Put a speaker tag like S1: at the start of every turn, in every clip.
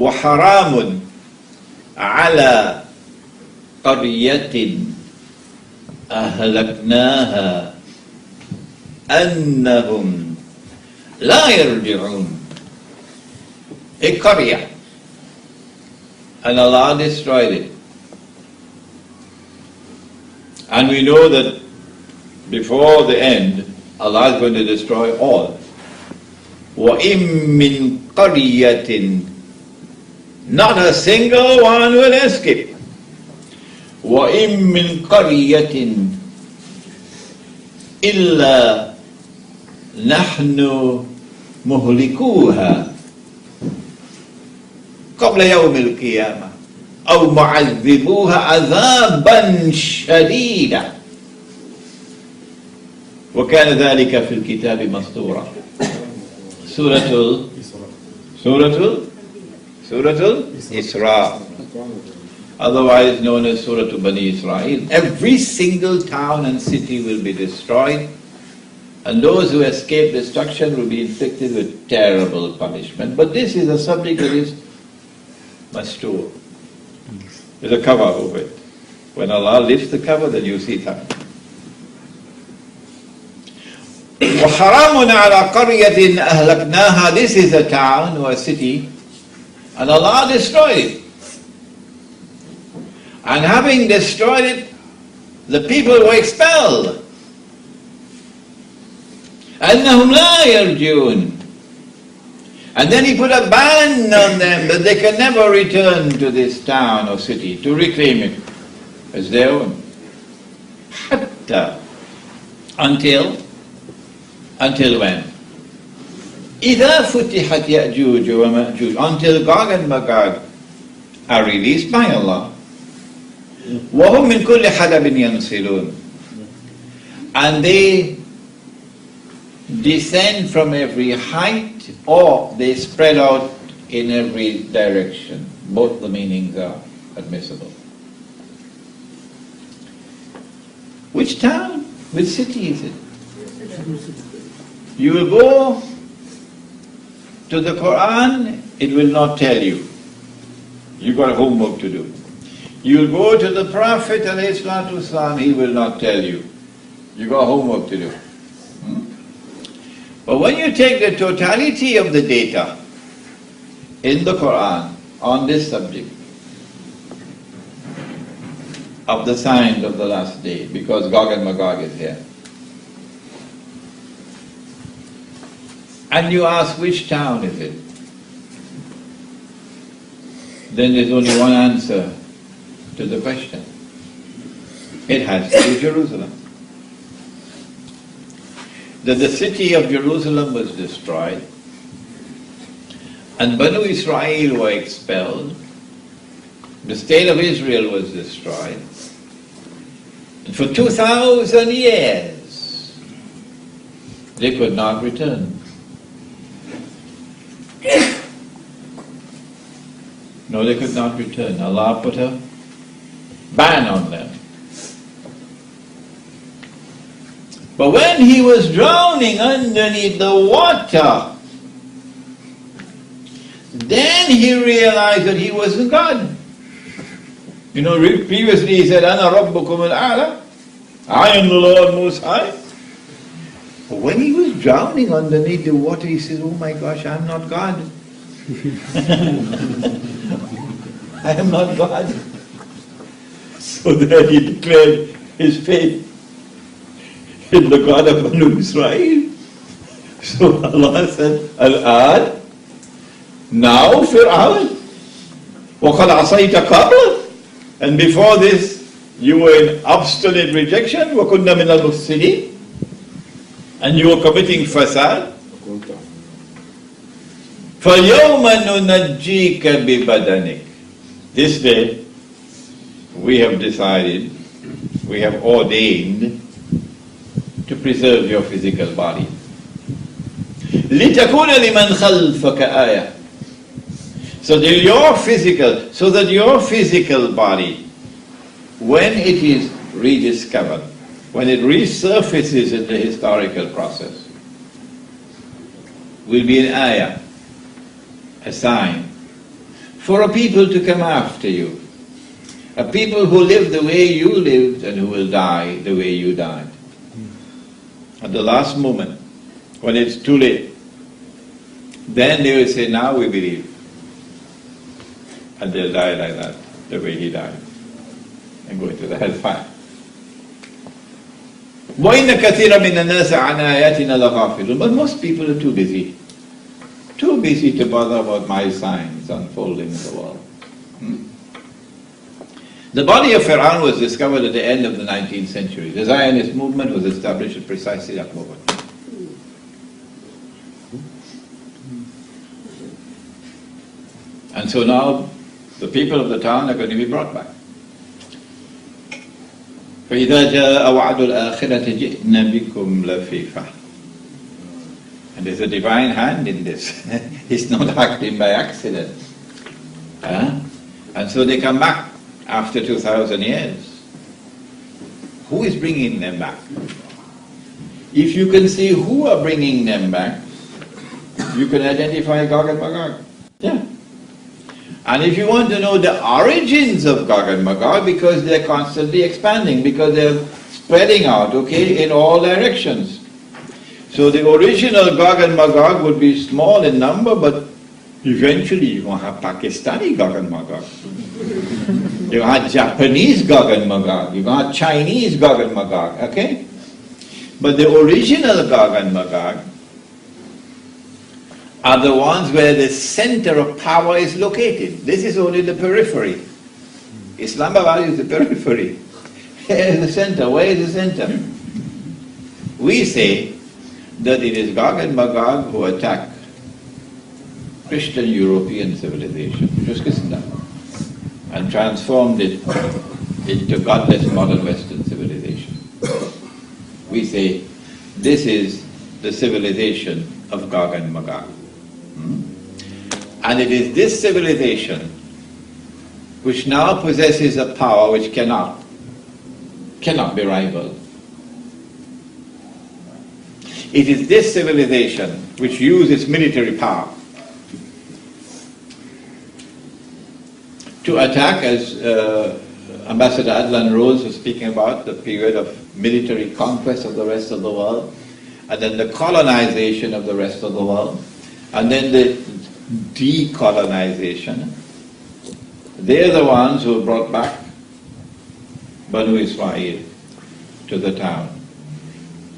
S1: وحرام على قرية أهلكناها أنهم لا يرجعون. A qaryah, and Allah destroyed it. And we know that before the end, Allah is going to destroy all. وَإِن مِّن قَرْيَةٍ, not a single one will escape. وَإِن مِّن قَرْيَةٍ إِلَّا نَحْنُ مُهْلِكُوهَا قبل يوم القيامة أو معذبوها عذابا شديدا وكان ذلك في الكتاب مسطورا. سورة Isra, otherwise known as Surah Bani Israel. Every single town and city will be destroyed, and those who escape destruction will be inflicted with terrible punishment. But this is a subject that is mastur. There's a cover over it. When Allah lifts the cover, then you see that. وَحَرَامٌ عَلَى قَرْيَةٍ أَهْلَكْنَاهَا. This is a town or a city, and Allah destroyed it. And having destroyed it, the people were expelled. أَنَّهُمْ لَا يَرْجِعُونَ. And then He put a ban on them that they can never return to this town or city to reclaim it as their own. Hatta, until when? إِذَا فُتِحَتْ يَأْجُوجُ وَمَأْجُوجُ, until Gog and Magog are released by Allah. وَهُمْ مِنْ كُلِّ حَدَبٍ يَنْسِلُونَ, and they descend from every height, or they spread out in every direction. Both the meanings are admissible. Which town? Which city is it? You will go to the Quran, it will not tell you. You got homework to do. You will go to the Prophet ﷺ, he will not tell you. You got homework to do. But when you take the totality of the data in the Quran on this subject of the signs of the last day, because Gog and Magog is here, and you ask which town is it, then there's only one answer to the question. It has to be Jerusalem. That the city of Jerusalem was destroyed, and Banu Israel were expelled, the state of Israel was destroyed, and for 2,000 years they could not return. No, they could not return. Allah put a ban on them. But when he was drowning underneath the water, then he realized that he wasn't God. You know, previously he said, Ana Rabbukum al-A'la, I am the Lord Most High. But when he was drowning underneath the water, he said, oh my gosh, I'm not God. I am not God. So then he declared his faith in the God of Banu Israel. So Allah said, Al-An, now Fir'aun, وَقَدْ عَصَيْتَ قَبْلَ, and before this you were in obstinate rejection, وَكُنَّ مِنَ الْمُفْسِدِينَ, and you were committing fasad. فَالْيَوْمَ نُنَجِّيكَ بِبَدَنِكَ. This day we have decided, we have ordained to preserve your physical body. لِتَكُونَ لِمَنْ خَلْفَكَ آيَةً. So that your physical body, when it is rediscovered, when it resurfaces in the historical process, will be an ayah, a sign. for a people to come after you. A people who live the way you lived and who will die the way you died. At the last moment, when it's too late, then they will say, now we believe. And they'll die like that, the way he died, and go into the hellfire. وَإِنَّ كَثِيرًا مِنَ النَّاسِ عَنْ آيَاتِنَا لَغَافِلُونَ. But most people are too busy. Too busy to bother about my signs unfolding in the world. The body of Fir'aun was discovered at the end of the 19th century. The Zionist movement was established at precisely that moment. And so now the people of the town are going to be brought back. فَإِذَا جَاءَ وَعْدُ الْآخِرَةِ جِئْنَا بِكُمْ لَفِيفًا. And there's a divine hand in this. It's not acting by accident. And so they come back after 2,000 years. Who is bringing them back? If you can see who are bringing them back, you can identify Gog and Magog. Yeah. And if you want to know the origins of Gog and Magog, because they're constantly expanding, because they're spreading out, okay, in all directions. So the original Gog and Magog would be small in number, but eventually you're going to have Pakistani Gog and Magog. You're going to have Japanese Gog and Magog. You're going to have Chinese Gog and Magog, okay? But the original Gog and Magog are the ones where the center of power is located. This is only the periphery. Islamabad is the periphery. Here is the center. Where is the center? We say that it is Gog and Magog who attack Christian European civilization, which was Christendom, and transformed it into godless modern Western civilization. We say this is the civilization of Gog and Magog. And it is this civilization which now possesses a power which cannot be rivaled. It is this civilization which uses military power to attack, as Ambassador Adlan Rose was speaking about, the period of military conquest of the rest of the world, and then the colonization of the rest of the world, and then the decolonization. They're the ones who brought back Banu Israel to the town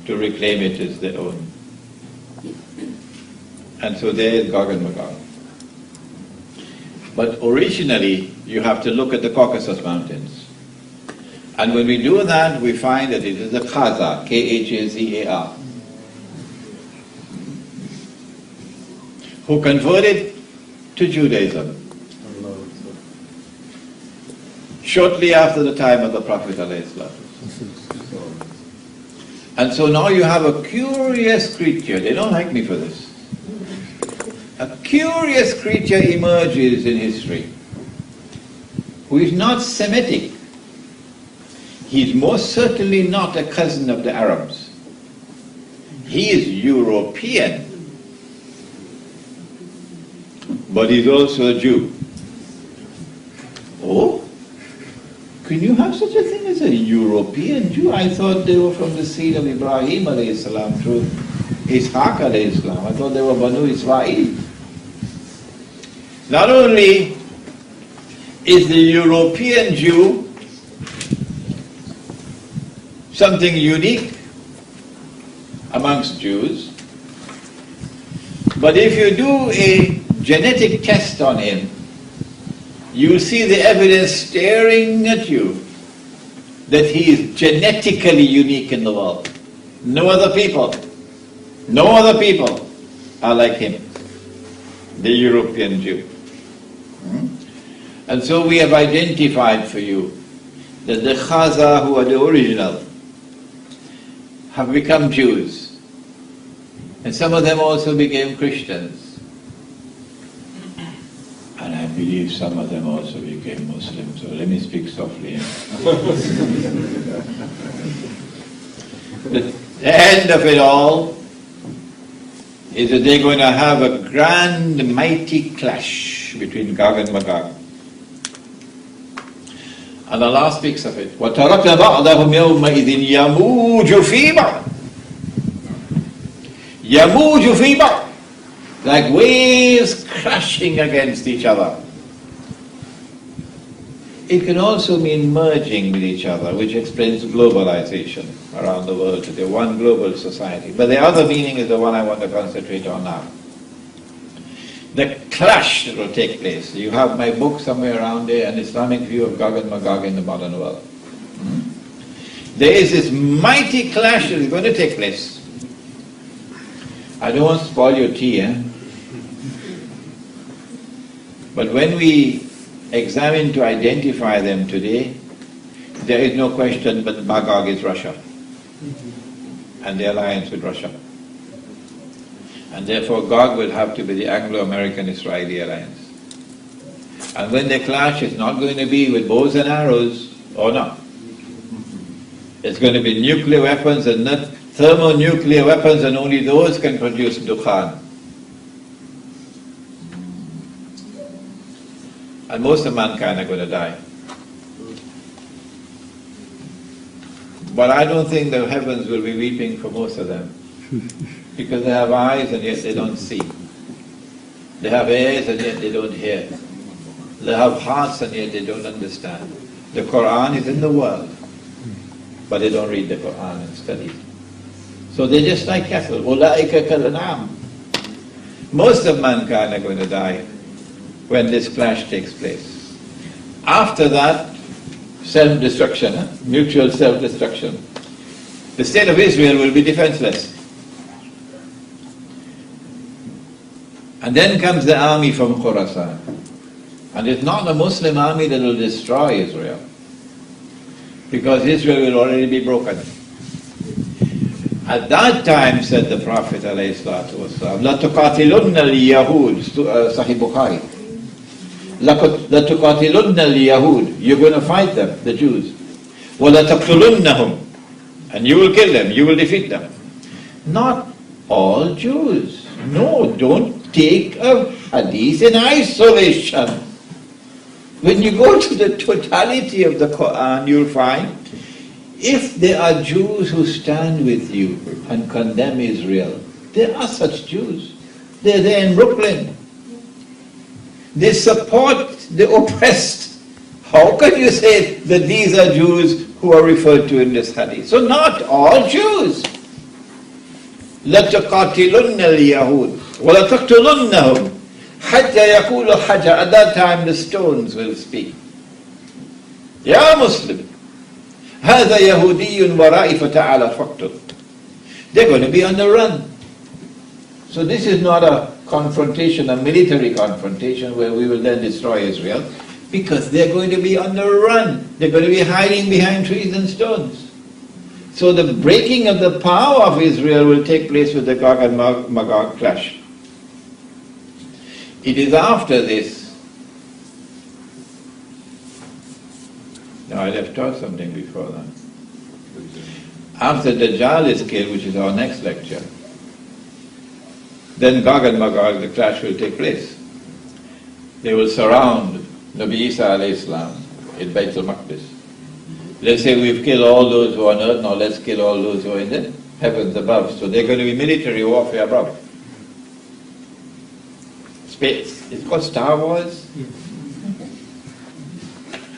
S1: to reclaim it as their own. And so there is Gog and Magog. But originally, you have to look at the Caucasus Mountains. And when we do that, we find that it is the Khazar, K-H-A-Z-A-R, who converted to Judaism shortly after the time of the Prophet ﷺ. And so now you have a curious creature. They don't like me for this. A curious creature emerges in history who is not Semitic. He is most certainly not a cousin of the Arabs. He is European. But he's also a Jew. Oh? Can you have such a thing as a European Jew? I thought they were from the seed of Ibrahim alayhi salam through Ishaq alayhi salam. I thought they were Banu Israel. Not only is the European Jew something unique amongst Jews, but if you do a genetic test on him, you see the evidence staring at you that he is genetically unique in the world. No other people are like him, the European Jew. And so we have identified for you that the Khazar, who are the original, have become Jews. And some of them also became Christians. And I believe some of them also became Muslims. So let me speak softly. The end of it all is that they're going to have a grand, mighty clash. clash between Gog and Magog. And Allah speaks of it. وَتَرَكْنَا بَعْضَهُمْ يَوْمَئِذٍ يَمُوجُ فِي بَعْضٍ. يَمُوجُ فِي بَعْضٍ. Like waves crashing against each other. It can also mean merging with each other, which explains globalization around the world today, one global society. But the other meaning is the one I want to concentrate on now. The clash that will take place. You have my book somewhere around there, An Islamic View of Gog and Magog in the Modern World. There is this mighty clash that is going to take place. I don't want to spoil your tea, But when we examine to identify them today, there is no question but Magog is Russia and the alliance with Russia. And therefore Gog will have to be the Anglo-American-Israeli alliance. And when they clash, it's not going to be with bows and arrows, or not. It's going to be nuclear weapons and not thermonuclear weapons, and only those can produce dukhan. And most of mankind are going to die. But I don't think the heavens will be weeping for most of them. Because they have eyes and yet they don't see. They have ears and yet they don't hear. They have hearts and yet they don't understand. The Quran is in the world, but they don't read the Quran and study it. So they're just like cattle. أُولَٰئِكَ كَالْأَنْعَامِ. Most of mankind are going to die when this clash takes place. After that, self-destruction, mutual self-destruction. The state of Israel will be defenseless. And then comes the army from Khurasan. And it's not a Muslim army that will destroy Israel, because Israel will already be broken. At that time, said the Prophet ﷺ, لَتُقَاتِلُنَّ الْيَهُودِ Sahih Bukhari. لَتُقَاتِلُنَّ الْيَهُودِ. You're going to fight them, the Jews. وَلَتَقْتُلُنَّهُمْ. And you will kill them, you will defeat them. Not all Jews. No, don't take a hadith in isolation. When you go to the totality of the Quran, you'll find if there are Jews who stand with you and condemn Israel, there are such Jews. They're there in Brooklyn. They support the oppressed. How can you say that these are Jews who are referred to in this hadith? So not all Jews. لَتُقَاتِلُنَّ الْيَهُودِ وَلَتَقْتُلُنَّهُمْ حَتَّى يَقُولُ حَجَّ. At that time the stones will speak. Ya Muslim, هَذَا يَهُودِيٌّ وَرَائِي فَتَعَالَ فَقْتُلْ. They're going to be on the run. So this is not a confrontation, a military confrontation where we will then destroy Israel, because they're going to be on the run. They're going to be hiding behind trees and stones. So the breaking of the power of Israel will take place with the Gog and Magog clash. It is after this. Now I left out something before that. After Dajjal is killed, which is our next lecture, then Gog and Magog, the clash will take place. They will surround Nabi Isa alayhi salam in Bayt al-Maqdis. Let's say we've killed all those who are on earth, now let's kill all those who are in the heavens above. So they're going to be military warfare above. Space. It's called Star Wars.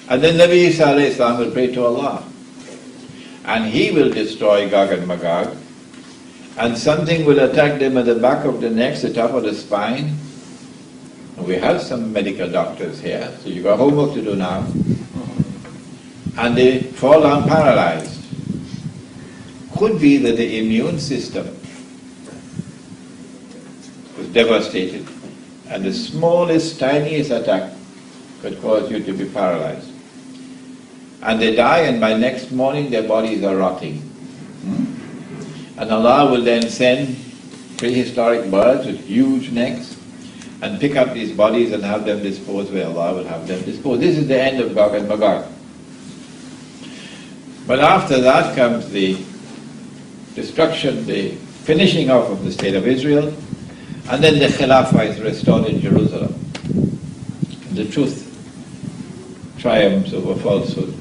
S1: And then Nabi Isa alayhi salam will pray to Allah. And he will destroy Gog and Magog. And something will attack them at the back of the neck, the top of the spine. And we have some medical doctors here, so you've got homework to do now. And they fall down paralyzed. Could be that the immune system was devastated, and the smallest, tiniest attack could cause you to be paralyzed. And they die, and by next morning their bodies are rotting. And Allah will then send prehistoric birds with huge necks and pick up these bodies and have them disposed where Allah will have them disposed. This is the end of Gog and Magog. But after that comes the destruction, the finishing off of the state of Israel, and then the Khilafah is restored in Jerusalem. the truth triumphs over falsehood,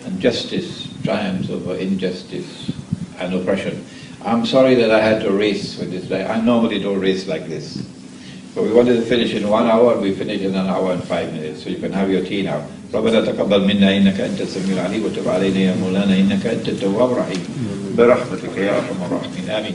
S1: and justice triumphs over injustice and oppression. I'm sorry that I had to race with this. I normally don't race like this. But we wanted to finish in 1 hour, we finished in 1 hour and 5 minutes. So you can have your tea now. ربنا تقبل منا إنك أنت السميع العليم وتب علينا يا مولانا إنك أنت التواب الرحيم برحمتك يا أرحم الراحمين آمين.